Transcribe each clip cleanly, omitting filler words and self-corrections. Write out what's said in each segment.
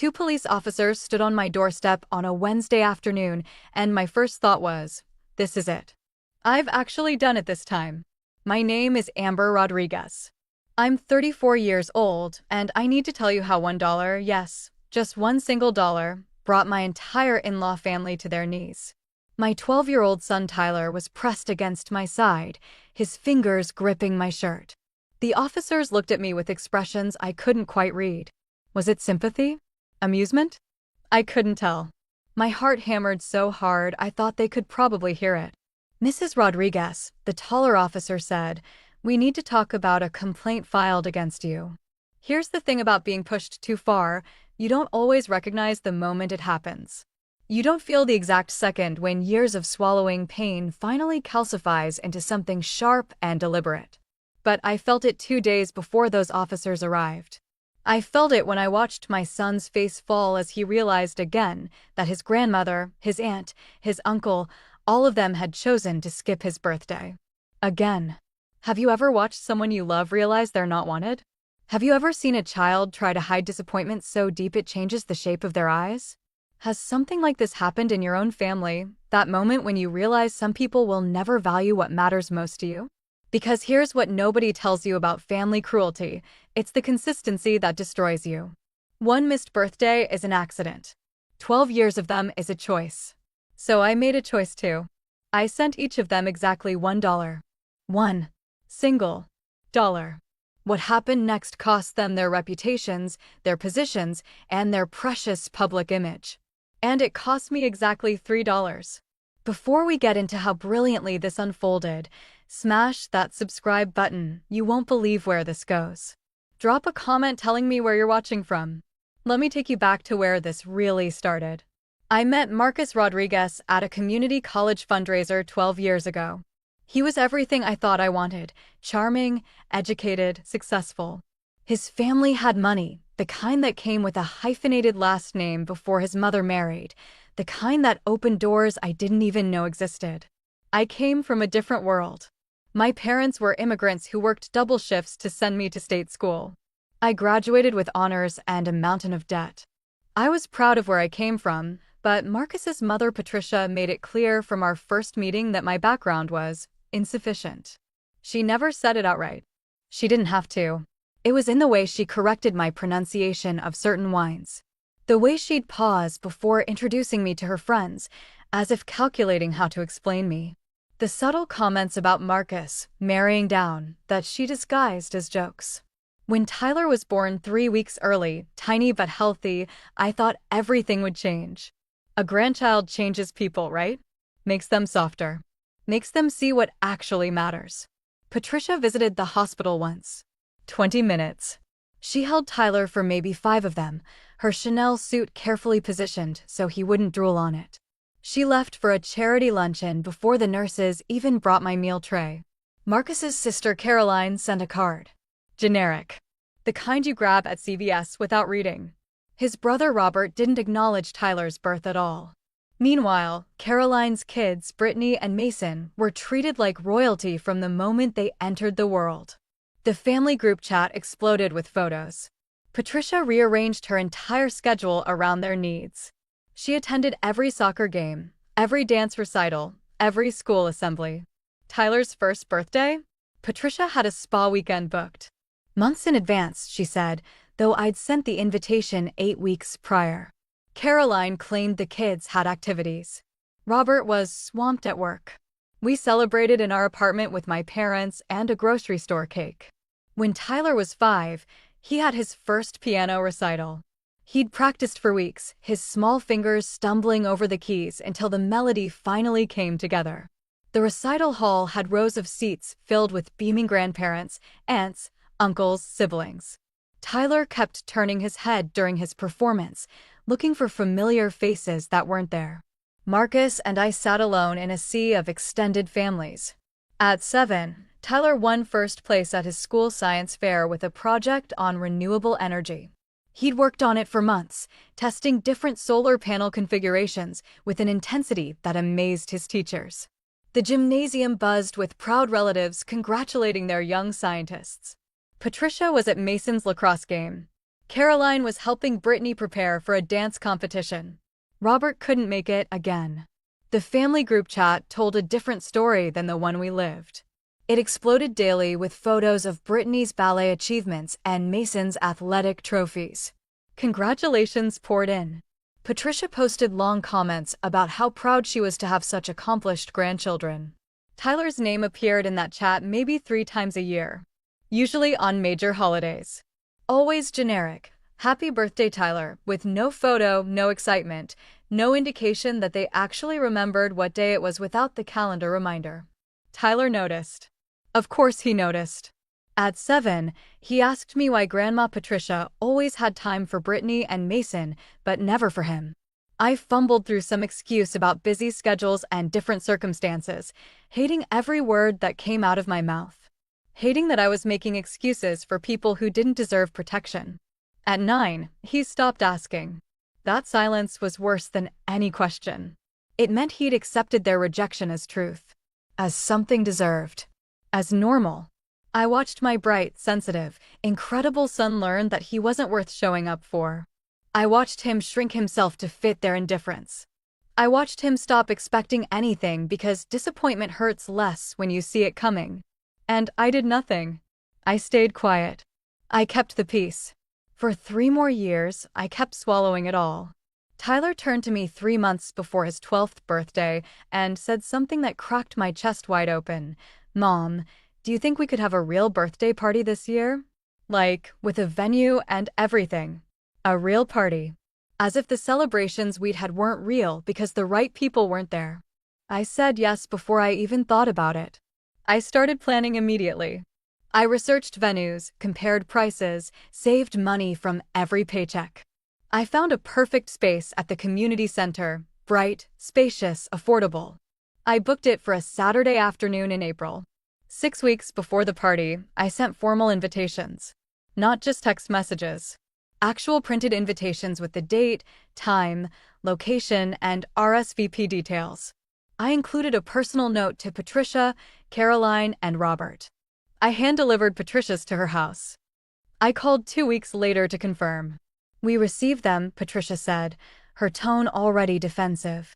Two police officers stood on my doorstep on a Wednesday afternoon, and my first thought was, this is it. I've actually done it this time. My name is Amber Rodriguez. I'm 34 years old, and I need to tell you how $1, yes, just one single dollar, brought my entire in-law family to their knees. My 12-year-old son Tyler was pressed against my side, his fingers gripping my shirt. The officers looked at me with expressions I couldn't quite read. Was it sympathy? Amusement? I couldn't tell. My heart hammered so hard I thought they could probably hear it. Mrs. Rodriguez, the taller officer said, "We need to talk about a complaint filed against you." Here's the thing about being pushed too far, you don't always recognize the moment it happens. You don't feel the exact second when years of swallowing pain finally calcifies into something sharp and deliberate. But I felt it 2 days before those officers arrived. I felt it when I watched my son's face fall as he realized again that his grandmother, his aunt, his uncle, all of them had chosen to skip his birthday. Again. Have you ever watched someone you love realize they're not wanted? Have you ever seen a child try to hide disappointment so deep it changes the shape of their eyes? Has something like this happened in your own family, that moment when you realize some people will never value what matters most to you? Because here's what nobody tells you about family cruelty, it's the consistency that destroys you. One missed birthday is an accident. 12 years of them is a choice. So I made a choice too. I sent each of them exactly $1. One single dollar. What happened next cost them their reputations, their positions, and their precious public image. And it cost me exactly $3. Before we get into how brilliantly this unfolded, smash that subscribe button. You won't believe where this goes. Drop a comment telling me where you're watching from. Let me take you back to where this really started. I met Marcus Rodriguez at a community college fundraiser 12 years ago. He was everything I thought I wanted: charming, educated, successful. His family had money, the kind that came with a hyphenated last name before his mother married, the kind that opened doors I didn't even know existed. I came from a different world. My parents were immigrants who worked double shifts to send me to state school. I graduated with honors and a mountain of debt. I was proud of where I came from, but Marcus's mother Patricia made it clear from our first meeting that my background was insufficient. She never said it outright. She didn't have to. It was in the way she corrected my pronunciation of certain wines. The way she'd pause before introducing me to her friends, as if calculating how to explain me. The subtle comments about Marcus marrying down that she disguised as jokes. When Tyler was born 3 weeks early, tiny but healthy, I thought everything would change. A grandchild changes people, right? Makes them softer. Makes them see what actually matters. Patricia visited the hospital once. 20 minutes. She held Tyler for maybe 5 of them, her Chanel suit carefully positioned so he wouldn't drool on it. She left for a charity luncheon before the nurses even brought my meal tray. Marcus's sister Caroline sent a card. Generic. The kind you grab at CVS without reading. His brother Robert didn't acknowledge Tyler's birth at all. Meanwhile, Caroline's kids, Brittany and Mason, were treated like royalty from the moment they entered the world. The family group chat exploded with photos. Patricia rearranged her entire schedule around their needs. She attended every soccer game, every dance recital, every school assembly. Tyler's first birthday? Patricia had a spa weekend booked. Months in advance, she said, though I'd sent the invitation 8 weeks prior. Caroline claimed the kids had activities. Robert was swamped at work. We celebrated in our apartment with my parents and a grocery store cake. When Tyler was 5, he had his first piano recital. He'd practiced for weeks, his small fingers stumbling over the keys until the melody finally came together. The recital hall had rows of seats filled with beaming grandparents, aunts, uncles, siblings. Tyler kept turning his head during his performance, looking for familiar faces that weren't there. Marcus and I sat alone in a sea of extended families. At 7, Tyler won first place at his school science fair with a project on renewable energy. He'd worked on it for months, testing different solar panel configurations with an intensity that amazed his teachers. The gymnasium buzzed with proud relatives congratulating their young scientists. Patricia was at Mason's lacrosse game. Caroline was helping Brittany prepare for a dance competition. Robert couldn't make it again. The family group chat told a different story than the one we lived. It exploded daily with photos of Brittany's ballet achievements and Mason's athletic trophies. Congratulations poured in. Patricia posted long comments about how proud she was to have such accomplished grandchildren. Tyler's name appeared in that chat maybe 3 times a year, usually on major holidays. Always generic, "Happy birthday, Tyler," with no photo, no excitement, no indication that they actually remembered what day it was without the calendar reminder. Tyler noticed. Of course he noticed. At 7, he asked me why Grandma Patricia always had time for Brittany and Mason, but never for him. I fumbled through some excuse about busy schedules and different circumstances, hating every word that came out of my mouth. Hating that I was making excuses for people who didn't deserve protection. At 9, he stopped asking. That silence was worse than any question. It meant he'd accepted their rejection as truth. As something deserved. As normal. I watched my bright, sensitive, incredible son learn that he wasn't worth showing up for. I watched him shrink himself to fit their indifference. I watched him stop expecting anything because disappointment hurts less when you see it coming. And I did nothing. I stayed quiet. I kept the peace. For 3 more years, I kept swallowing it all. Tyler turned to me 3 months before his 12th birthday and said something that cracked my chest wide open. "Mom, do you think we could have a real birthday party this year? Like, with a venue and everything. A real party." As if the celebrations we'd had weren't real because the right people weren't there. I said yes before I even thought about it. I started planning immediately. I researched venues, compared prices, saved money from every paycheck. I found a perfect space at the community center, bright, spacious, affordable. I booked it for a Saturday afternoon in April. 6 weeks before the party, I sent formal invitations. Not just text messages. Actual printed invitations with the date, time, location, and RSVP details. I included a personal note to Patricia, Caroline, and Robert. I hand-delivered Patricia's to her house. I called 2 weeks later to confirm. "We received them," Patricia said, her tone already defensive.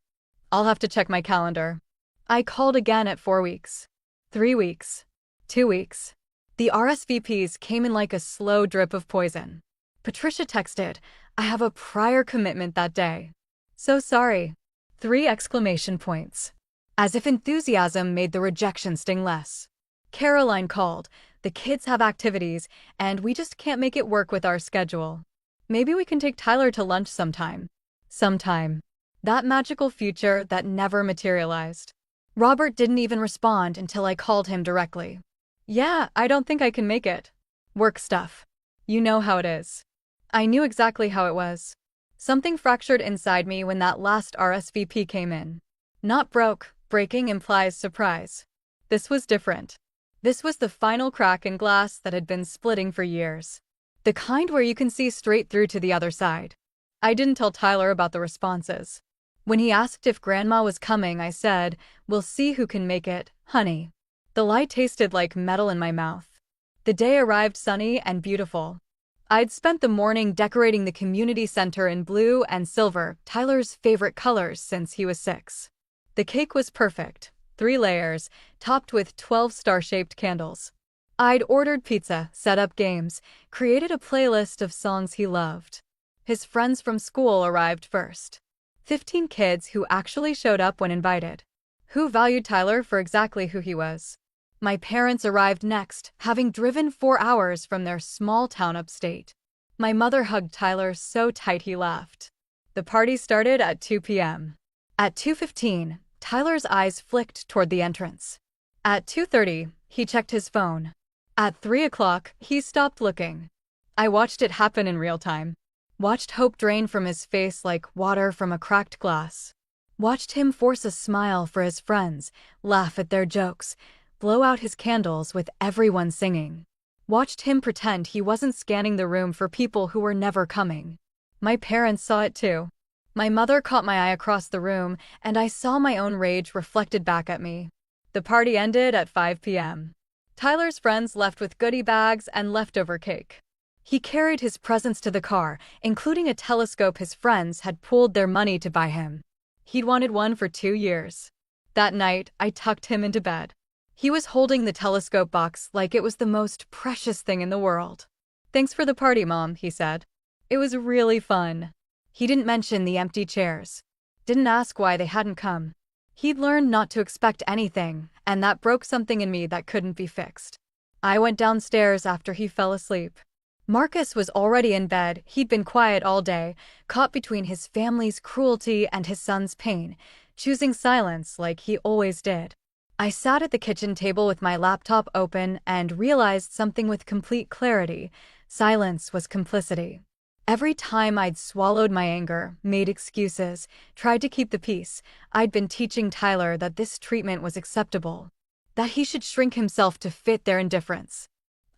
"I'll have to check my calendar." I called again at 4 weeks. 3 weeks. 2 weeks. The RSVPs came in like a slow drip of poison. Patricia texted, "I have a prior commitment that day. So sorry." 3 exclamation points. As if enthusiasm made the rejection sting less. Caroline called, "The kids have activities, and we just can't make it work with our schedule. Maybe we can take Tyler to lunch sometime." Sometime. That magical future that never materialized. Robert didn't even respond until I called him directly. "Yeah, I don't think I can make it. Work stuff. You know how it is." I knew exactly how it was. Something fractured inside me when that last RSVP came in. Not broke, breaking implies surprise. This was different. This was the final crack in glass that had been splitting for years. The kind where you can see straight through to the other side. I didn't tell Tyler about the responses. When he asked if Grandma was coming, I said, "We'll see who can make it, honey." The lie tasted like metal in my mouth. The day arrived sunny and beautiful. I'd spent the morning decorating the community center in blue and silver, Tyler's favorite colors since he was 6. The cake was perfect. 3 layers, topped with 12 star-shaped candles. I'd ordered pizza, set up games, created a playlist of songs he loved. His friends from school arrived first. 15 kids who actually showed up when invited. Who valued Tyler for exactly who he was. My parents arrived next, having driven 4 hours from their small town upstate. My mother hugged Tyler so tight he laughed. The party started at 2 p.m. At 2:15, Tyler's eyes flicked toward the entrance. At 2:30, he checked his phone. At 3 o'clock, he stopped looking. I watched it happen in real time. Watched hope drain from his face like water from a cracked glass. Watched him force a smile for his friends, laugh at their jokes, blow out his candles with everyone singing. Watched him pretend he wasn't scanning the room for people who were never coming. My parents saw it too. My mother caught my eye across the room, and I saw my own rage reflected back at me. The party ended at 5 p.m. Tyler's friends left with goodie bags and leftover cake. He carried his presents to the car, including a telescope his friends had pooled their money to buy him. He'd wanted one for 2 years. That night, I tucked him into bed. He was holding the telescope box like it was the most precious thing in the world. "Thanks for the party, Mom," he said. "It was really fun." He didn't mention the empty chairs. Didn't ask why they hadn't come. He'd learned not to expect anything, and that broke something in me that couldn't be fixed. I went downstairs after he fell asleep. Marcus was already in bed. He'd been quiet all day, caught between his family's cruelty and his son's pain, choosing silence like he always did. I sat at the kitchen table with my laptop open and realized something with complete clarity. Silence was complicity. Every time I'd swallowed my anger, made excuses, tried to keep the peace, I'd been teaching Tyler that this treatment was acceptable, that he should shrink himself to fit their indifference.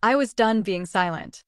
I was done being silent.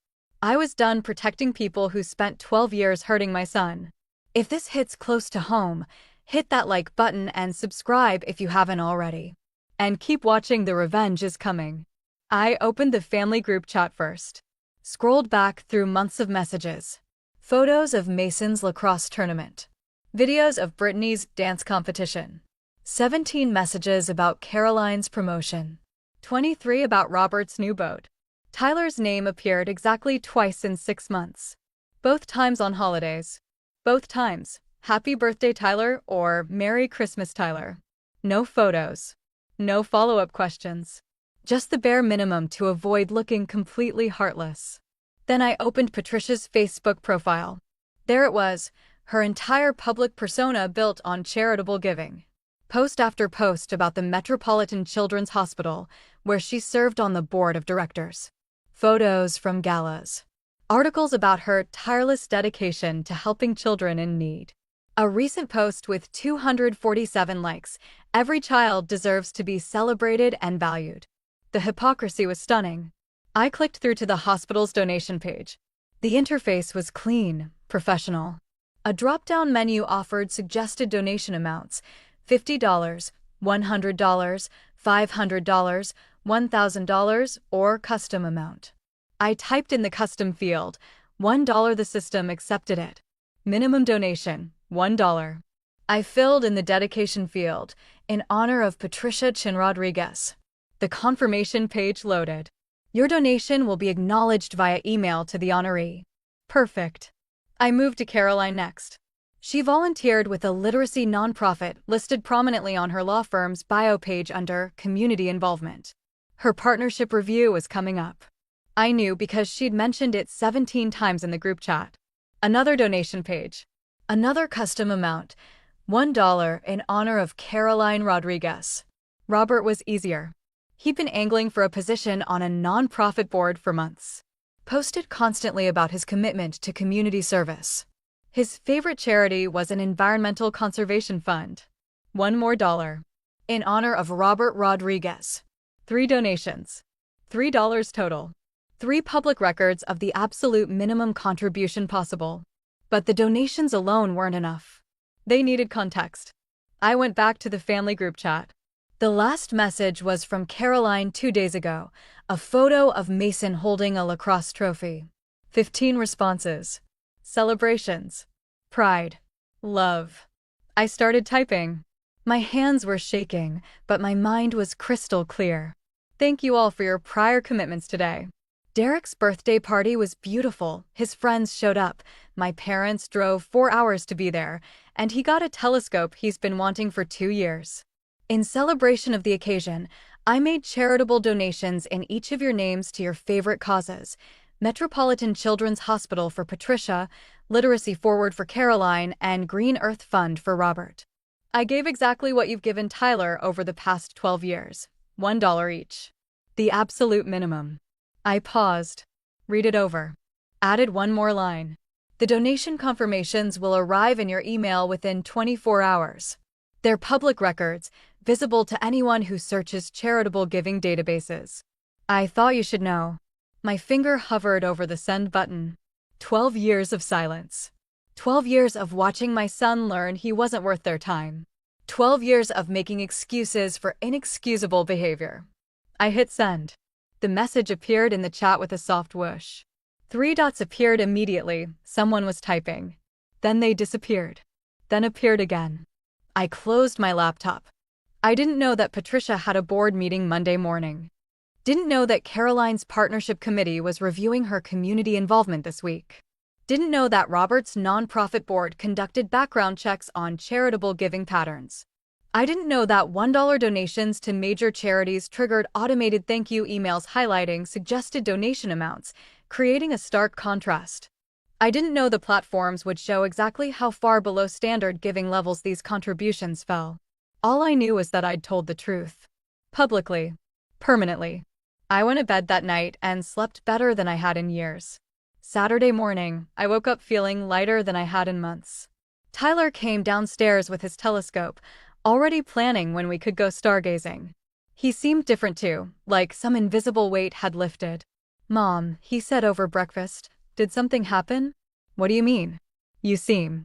I was done protecting people who spent 12 years hurting my son. If this hits close to home, hit that like button and subscribe if you haven't already. And keep watching, the revenge is coming. I opened the family group chat first. Scrolled back through months of messages. Photos of Mason's lacrosse tournament. Videos of Brittany's dance competition. 17 messages about Caroline's promotion. 23 about Robert's new boat. Tyler's name appeared exactly twice in 6 months. Both times on holidays. Both times, "Happy birthday, Tyler," or "Merry Christmas, Tyler." No photos. No follow-up questions. Just the bare minimum to avoid looking completely heartless. Then I opened Patricia's Facebook profile. There it was, her entire public persona built on charitable giving. Post after post about the Metropolitan Children's Hospital, where she served on the board of directors. Photos from galas. Articles about her tireless dedication to helping children in need. A recent post with 247 likes. Every child deserves to be celebrated and valued. The hypocrisy was stunning. I clicked through to the hospital's donation page. The interface was clean, professional. A drop-down menu offered suggested donation amounts: $50, $100, $500, $1,000, or custom amount. I typed in the custom field, $1. The system accepted it. Minimum donation, $1. I filled in the dedication field, in honor of Patricia Chin Rodriguez. The confirmation page loaded. Your donation will be acknowledged via email to the honoree. Perfect. I moved to Caroline next. She volunteered with a literacy nonprofit listed prominently on her law firm's bio page under Community Involvement. Her partnership review was coming up. I knew because she'd mentioned it 17 times in the group chat. Another donation page. Another custom amount, $1 in honor of Caroline Rodriguez. Robert was easier. He'd been angling for a position on a nonprofit board for months. Posted constantly about his commitment to community service. His favorite charity was an environmental conservation fund. One more dollar. In honor of Robert Rodriguez. 3 donations. $3 total. 3 public records of the absolute minimum contribution possible. But the donations alone weren't enough. They needed context. I went back to the family group chat. The last message was from Caroline 2 days ago, a photo of Mason holding a lacrosse trophy. 15 responses. Celebrations. Pride. Love. I started typing. My hands were shaking, but my mind was crystal clear. Thank you all for your prior commitments today. Derek's birthday party was beautiful. His friends showed up. My parents drove 4 hours to be there, and he got a telescope he's been wanting for 2 years. In celebration of the occasion, I made charitable donations in each of your names to your favorite causes: Metropolitan Children's Hospital for Patricia, Literacy Forward for Caroline, and Green Earth Fund for Robert. I gave exactly what you've given Tyler over the past 12 years, $1 each. The absolute minimum. I paused. Read it over. Added one more line. The donation confirmations will arrive in your email within 24 hours. They're public records, visible to anyone who searches charitable giving databases. I thought you should know. My finger hovered over the send button. 12 years of silence. 12 years of watching my son learn he wasn't worth their time. 12 years of making excuses for inexcusable behavior. I hit send. The message appeared in the chat with a soft whoosh. Three dots appeared immediately. Someone was typing. Then they disappeared. Then appeared again. I closed my laptop. I didn't know that Patricia had a board meeting Monday morning. Didn't know that Caroline's partnership committee was reviewing her community involvement this week. Didn't know that Robert's nonprofit board conducted background checks on charitable giving patterns. I didn't know that $1 donations to major charities triggered automated thank you emails highlighting suggested donation amounts, creating a stark contrast. I didn't know the platforms would show exactly how far below standard giving levels these contributions fell. All I knew was that I'd told the truth. Publicly. Permanently. I went to bed that night and slept better than I had in years. Saturday morning, I woke up feeling lighter than I had in months. Tyler came downstairs with his telescope, already planning when we could go stargazing. He seemed different too, like some invisible weight had lifted. "Mom," he said over breakfast, "did something happen?" "What do you mean?" "You seem—"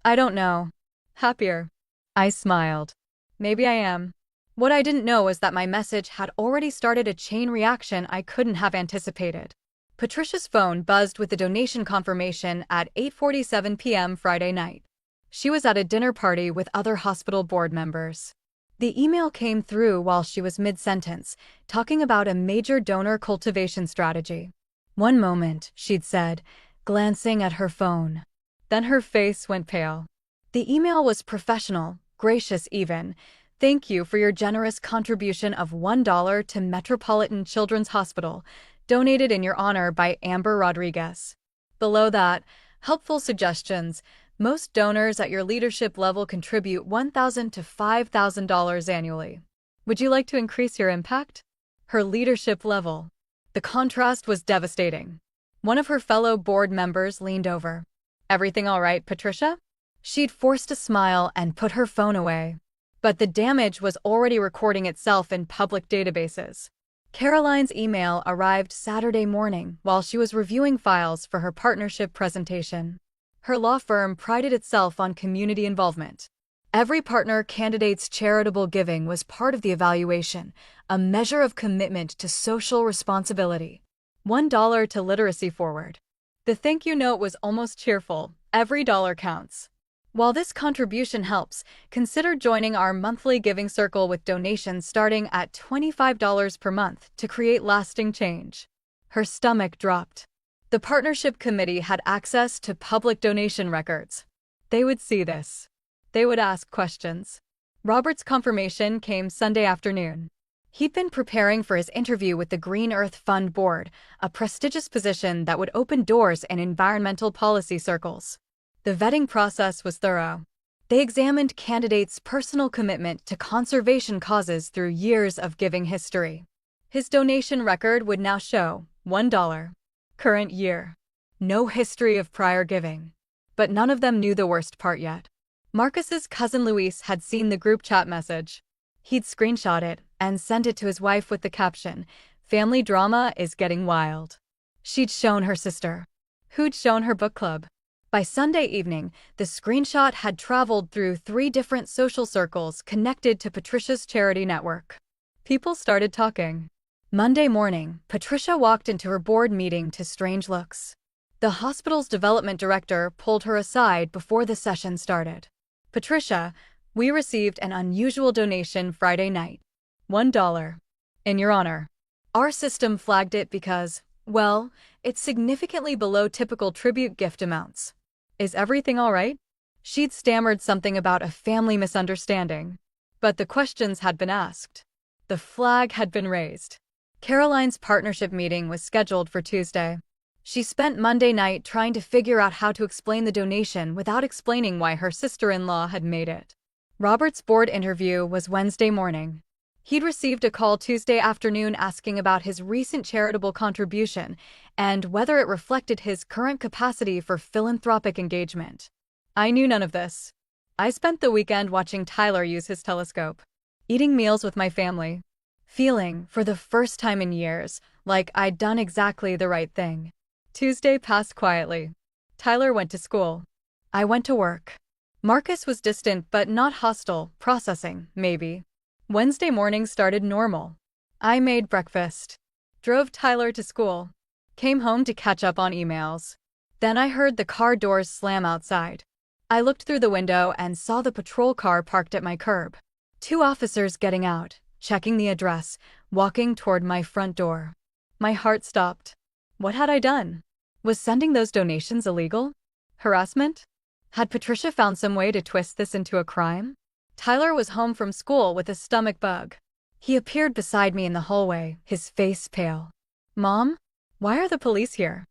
"I don't know. Happier." I smiled. "Maybe I am." What I didn't know was that my message had already started a chain reaction I couldn't have anticipated. Patricia's phone buzzed with the donation confirmation at 8:47 p.m. Friday night. She was at a dinner party with other hospital board members. The email came through while she was mid-sentence, talking about a major donor cultivation strategy. "One moment," she'd said, glancing at her phone. Then her face went pale. The email was professional, gracious even. "Thank you for your generous contribution of $1 to Metropolitan Children's Hospital, donated in your honor by Amber Rodriguez." Below that, helpful suggestions. "Most donors at your leadership level contribute $1,000 to $5,000 annually. Would you like to increase your impact?" Her leadership level. The contrast was devastating. One of her fellow board members leaned over. "Everything all right, Patricia?" She'd forced a smile and put her phone away. But the damage was already recording itself in public databases. Caroline's email arrived Saturday morning while she was reviewing files for her partnership presentation. Her law firm prided itself on community involvement. Every partner candidate's charitable giving was part of the evaluation, a measure of commitment to social responsibility. $1 to Literacy Forward. The thank you note was almost cheerful. Every dollar counts. While this contribution helps, consider joining our monthly giving circle with donations starting at $25 per month to create lasting change. Her stomach dropped. The partnership committee had access to public donation records. They would see this. They would ask questions. Robert's confirmation came Sunday afternoon. He'd been preparing for his interview with the Green Earth Fund Board, a prestigious position that would open doors in environmental policy circles. The vetting process was thorough. They examined candidates' personal commitment to conservation causes through years of giving history. His donation record would now show $1. Current year. No history of prior giving. But none of them knew the worst part yet. Marcus's cousin Luis had seen the group chat message. He'd screenshot it and sent it to his wife with the caption, "Family drama is getting wild." She'd shown her sister, who'd shown her book club. By Sunday evening, the screenshot had traveled through 3 different social circles connected to Patricia's charity network. People started talking. Monday morning, Patricia walked into her board meeting to strange looks. The hospital's development director pulled her aside before the session started. "Patricia, we received an unusual donation Friday night. $1. In your honor. Our system flagged it because, well, it's significantly below typical tribute gift amounts. Is everything all right?" She'd stammered something about a family misunderstanding. But the questions had been asked. The flag had been raised. Caroline's partnership meeting was scheduled for Tuesday. She spent Monday night trying to figure out how to explain the donation without explaining why her sister-in-law had made it. Robert's board interview was Wednesday morning. He'd received a call Tuesday afternoon asking about his recent charitable contribution and whether it reflected his current capacity for philanthropic engagement. I knew none of this. I spent the weekend watching Tyler use his telescope, eating meals with my family, feeling, for the first time in years, like I'd done exactly the right thing. Tuesday passed quietly. Tyler went to school. I went to work. Marcus was distant but not hostile, processing, maybe. Wednesday morning started normal. I made breakfast. Drove Tyler to school. Came home to catch up on emails. Then I heard the car doors slam outside. I looked through the window and saw the patrol car parked at my curb. 2 officers getting out, checking the address, walking toward my front door. My heart stopped. What had I done? Was sending those donations illegal? Harassment? Had Patricia found some way to twist this into a crime? Tyler was home from school with a stomach bug. He appeared beside me in the hallway, his face pale. Mom? Why are the police here?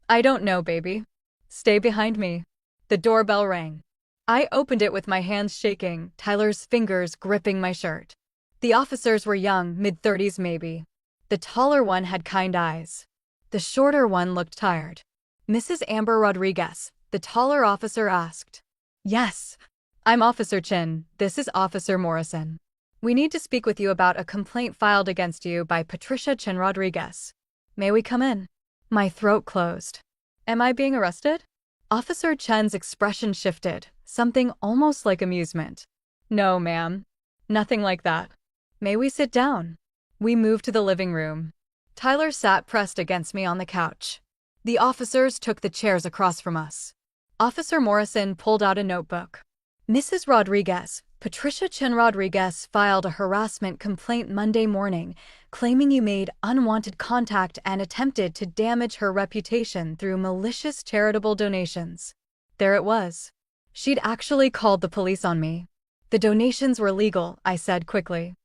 I don't know, baby. Stay behind me. The doorbell rang. I opened it with my hands shaking, Tyler's fingers gripping my shirt. The officers were young, mid-30s maybe. The taller one had kind eyes. The shorter one looked tired. Mrs. Amber Rodriguez, the taller officer asked. Yes. I'm Officer Chin. This is Officer Morrison. We need to speak with you about a complaint filed against you by Patricia Chin Rodriguez. May we come in? My throat closed. Am I being arrested? Officer Chen's expression shifted, something almost like amusement. No, ma'am. Nothing like that. May we sit down? We moved to the living room. Tyler sat pressed against me on the couch. The officers took the chairs across from us. Officer Morrison pulled out a notebook. Mrs. Rodriguez, Patricia Chin Rodriguez filed a harassment complaint Monday morning, claiming you made unwanted contact and attempted to damage her reputation through malicious charitable donations. There it was. She'd actually called the police on me. The donations were legal, I said quickly.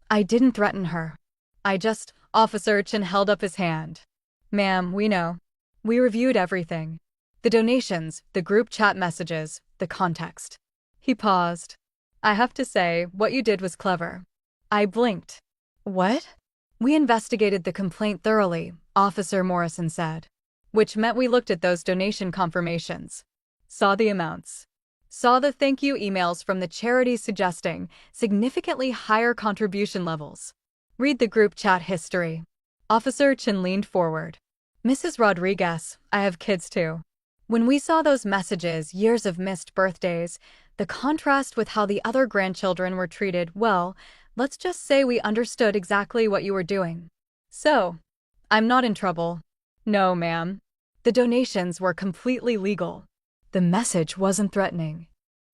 I didn't threaten her. Officer Chin held up his hand. Ma'am, we know. We reviewed everything. The donations, the group chat messages, the context. He paused. I have to say, what you did was clever. I blinked. What? We investigated the complaint thoroughly, Officer Morrison said. Which meant we looked at those donation confirmations. Saw the amounts. Saw the thank you emails from the charities suggesting significantly higher contribution levels. Read the group chat history. Officer Chin leaned forward. Mrs. Rodriguez, I have kids too. When we saw those messages, years of missed birthdays, the contrast with how the other grandchildren were treated, well, let's just say we understood exactly what you were doing. So, I'm not in trouble. No, ma'am. The donations were completely legal. The message wasn't threatening.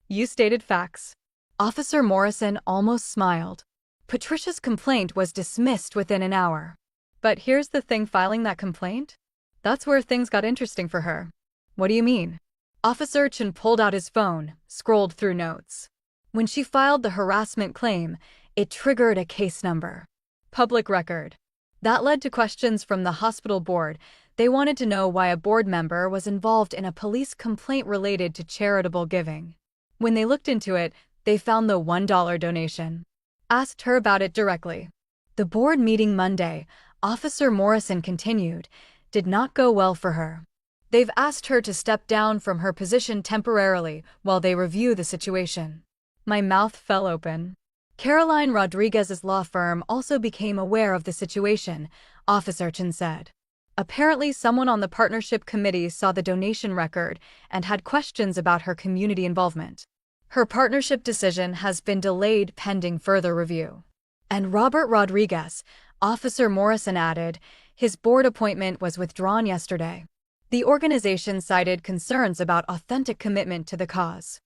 You stated facts. Officer Morrison almost smiled. Patricia's complaint was dismissed within an hour. But here's the thing, filing that complaint? That's where things got interesting for her. What do you mean? Officer Chin pulled out his phone, scrolled through notes. When she filed the harassment claim, it triggered a case number. Public record. That led to questions from the hospital board. They wanted to know why a board member was involved in a police complaint related to charitable giving. When they looked into it, they found the $1 donation. Asked her about it directly. The board meeting Monday, Officer Morrison continued, did not go well for her. They've asked her to step down from her position temporarily while they review the situation. My mouth fell open. Caroline Rodriguez's law firm also became aware of the situation, Officer Chin said. Apparently someone on the partnership committee saw the donation record and had questions about her community involvement. Her partnership decision has been delayed pending further review. And Robert Rodriguez, Officer Morrison added, his board appointment was withdrawn yesterday. The organization cited concerns about authentic commitment to the cause.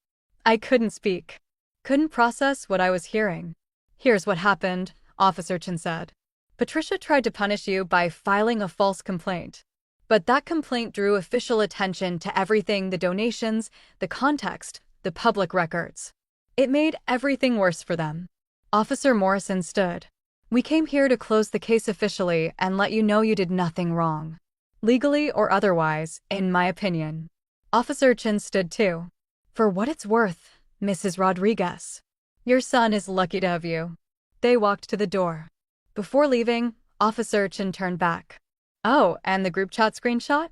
I couldn't speak. Couldn't process what I was hearing. Here's what happened, Officer Chin said. Patricia tried to punish you by filing a false complaint. But that complaint drew official attention to everything, the donations, the context, the public records. It made everything worse for them. Officer Morrison stood. We came here to close the case officially and let you know you did nothing wrong. Legally or otherwise, in my opinion. Officer Chin stood too. For what it's worth, Mrs. Rodriguez. Your son is lucky to have you. They walked to the door. Before leaving, Officer Chin turned back. Oh, and the group chat screenshot?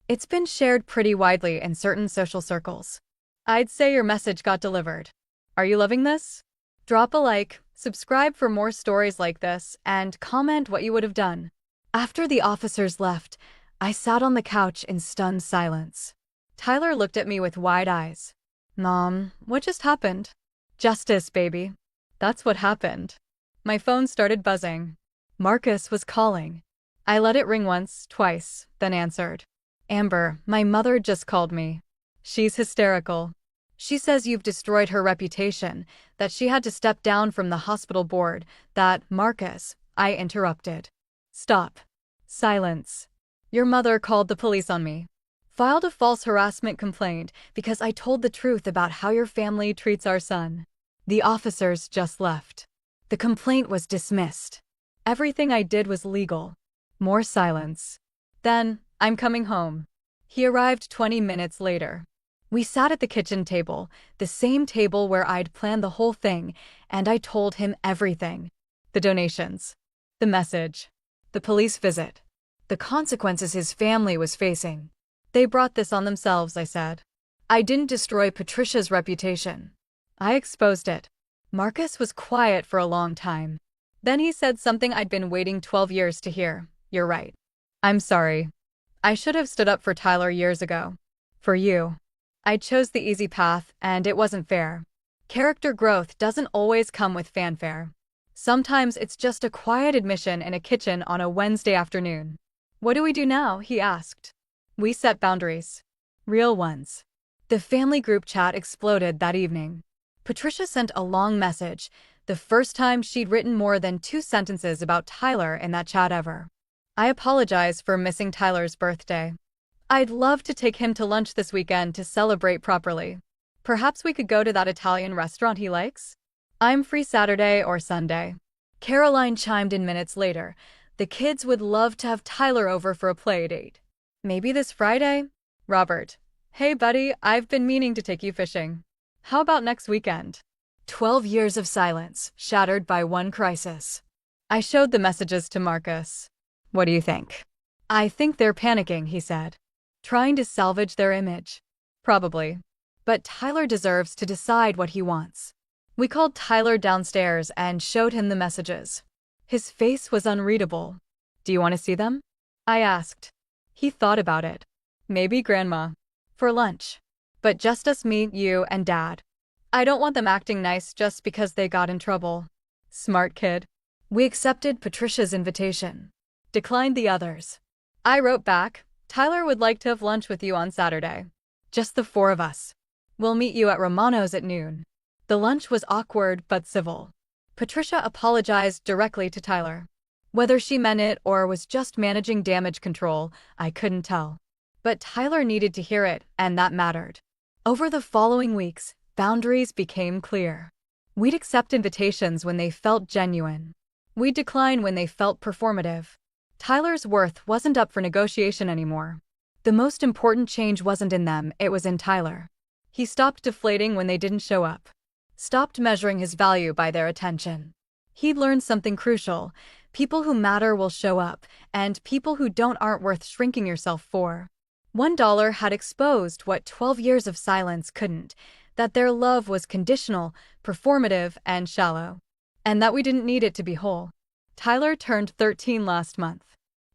It's been shared pretty widely in certain social circles. I'd say your message got delivered. Are you loving this? Drop a like, subscribe for more stories like this, and comment what you would have done. After the officers left, I sat on the couch in stunned silence. Tyler looked at me with wide eyes. Mom, what just happened? Justice, baby. That's what happened. My phone started buzzing. Marcus was calling. I let it ring once, twice, then answered. Amber, my mother just called me. She's hysterical. She says you've destroyed her reputation, that she had to step down from the hospital board, that, Marcus, I interrupted. Stop. Silence. Your mother called the police on me. Filed a false harassment complaint because I told the truth about how your family treats our son. The officers just left. The complaint was dismissed. Everything I did was legal. More silence. Then, I'm coming home. He arrived 20 minutes later. We sat at the kitchen table, the same table where I'd planned the whole thing, and I told him everything. The donations. The message. The police visit. The consequences his family was facing. They brought this on themselves, I said. I didn't destroy Patricia's reputation. I exposed it. Marcus was quiet for a long time. Then he said something I'd been waiting 12 years to hear. You're right. I'm sorry. I should have stood up for Tyler years ago. For you. I chose the easy path, and it wasn't fair. Character growth doesn't always come with fanfare. Sometimes it's just a quiet admission in a kitchen on a Wednesday afternoon. What do we do now? He asked. We set boundaries. Real ones. The family group chat exploded that evening. Patricia sent a long message, the first time she'd written more than 2 sentences about Tyler in that chat ever. I apologize for missing Tyler's birthday. I'd love to take him to lunch this weekend to celebrate properly. Perhaps we could go to that Italian restaurant he likes? I'm free Saturday or Sunday. Caroline chimed in minutes later. The kids would love to have Tyler over for a play date. Maybe this Friday? Robert. Hey buddy, I've been meaning to take you fishing. How about next weekend? 12 years of silence, shattered by one crisis. I showed the messages to Marcus. What do you think? I think they're panicking, he said. Trying to salvage their image. Probably. But Tyler deserves to decide what he wants. We called Tyler downstairs and showed him the messages. His face was unreadable. Do you want to see them? I asked. He thought about it. Maybe Grandma. For lunch. But just us, me, you, and Dad. I don't want them acting nice just because they got in trouble. Smart kid. We accepted Patricia's invitation. Declined the others. I wrote back, Tyler would like to have lunch with you on Saturday. Just the 4 of us. We'll meet you at Romano's at noon. The lunch was awkward but civil. Patricia apologized directly to Tyler. Whether she meant it or was just managing damage control, I couldn't tell. But Tyler needed to hear it, and that mattered. Over the following weeks, boundaries became clear. We'd accept invitations when they felt genuine. We'd decline when they felt performative. Tyler's worth wasn't up for negotiation anymore. The most important change wasn't in them, it was in Tyler. He stopped deflating when they didn't show up. Stopped measuring his value by their attention. He'd learned something crucial. People who matter will show up, and people who don't aren't worth shrinking yourself for. $1 had exposed what 12 years of silence couldn't, that their love was conditional, performative, and shallow. And that we didn't need it to be whole. Tyler turned 13 last month.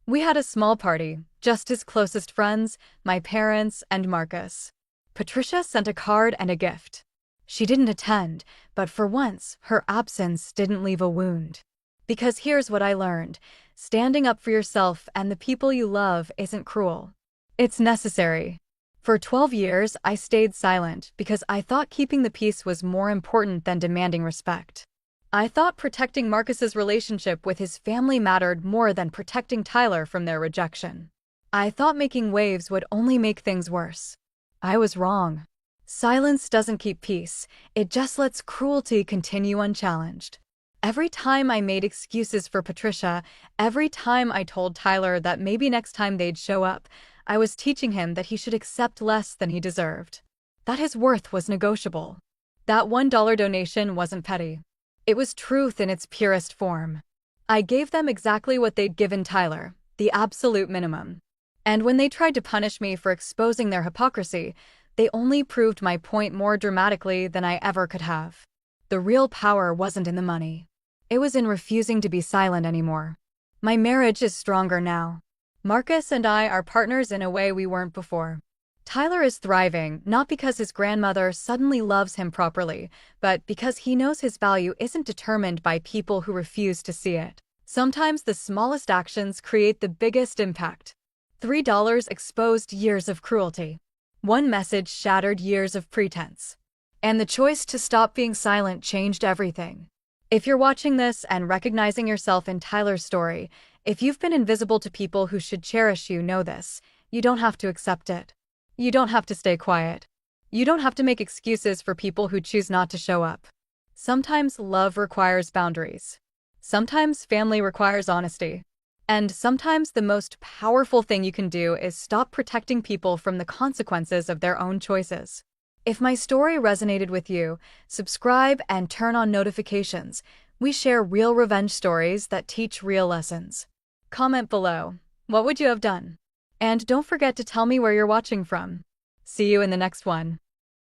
We had a small party, just his closest friends, my parents, and Marcus. Patricia sent a card and a gift. She didn't attend, but for once, her absence didn't leave a wound. Because here's what I learned. Standing up for yourself and the people you love isn't cruel. It's necessary. For 12 years, I stayed silent because I thought keeping the peace was more important than demanding respect. I thought protecting Marcus's relationship with his family mattered more than protecting Tyler from their rejection. I thought making waves would only make things worse. I was wrong. Silence doesn't keep peace, it just lets cruelty continue unchallenged. Every time I made excuses for Patricia, every time I told Tyler that maybe next time they'd show up, I was teaching him that he should accept less than he deserved. That his worth was negotiable. That $1 donation wasn't petty. It was truth in its purest form. I gave them exactly what they'd given Tyler, the absolute minimum. And when they tried to punish me for exposing their hypocrisy, they only proved my point more dramatically than I ever could have. The real power wasn't in the money. It was in refusing to be silent anymore. My marriage is stronger now. Marcus and I are partners in a way we weren't before. Tyler is thriving, not because his grandmother suddenly loves him properly, but because he knows his value isn't determined by people who refuse to see it. Sometimes the smallest actions create the biggest impact. $3 exposed years of cruelty. One message shattered years of pretense. And the choice to stop being silent changed everything. If you're watching this and recognizing yourself in Tyler's story, if you've been invisible to people who should cherish you, know this: you don't have to accept it. You don't have to stay quiet. You don't have to make excuses for people who choose not to show up. Sometimes love requires boundaries. Sometimes family requires honesty. And sometimes the most powerful thing you can do is stop protecting people from the consequences of their own choices. If my story resonated with you, subscribe and turn on notifications. We share real revenge stories that teach real lessons. Comment below. What would you have done? And don't forget to tell me where you're watching from. See you in the next one.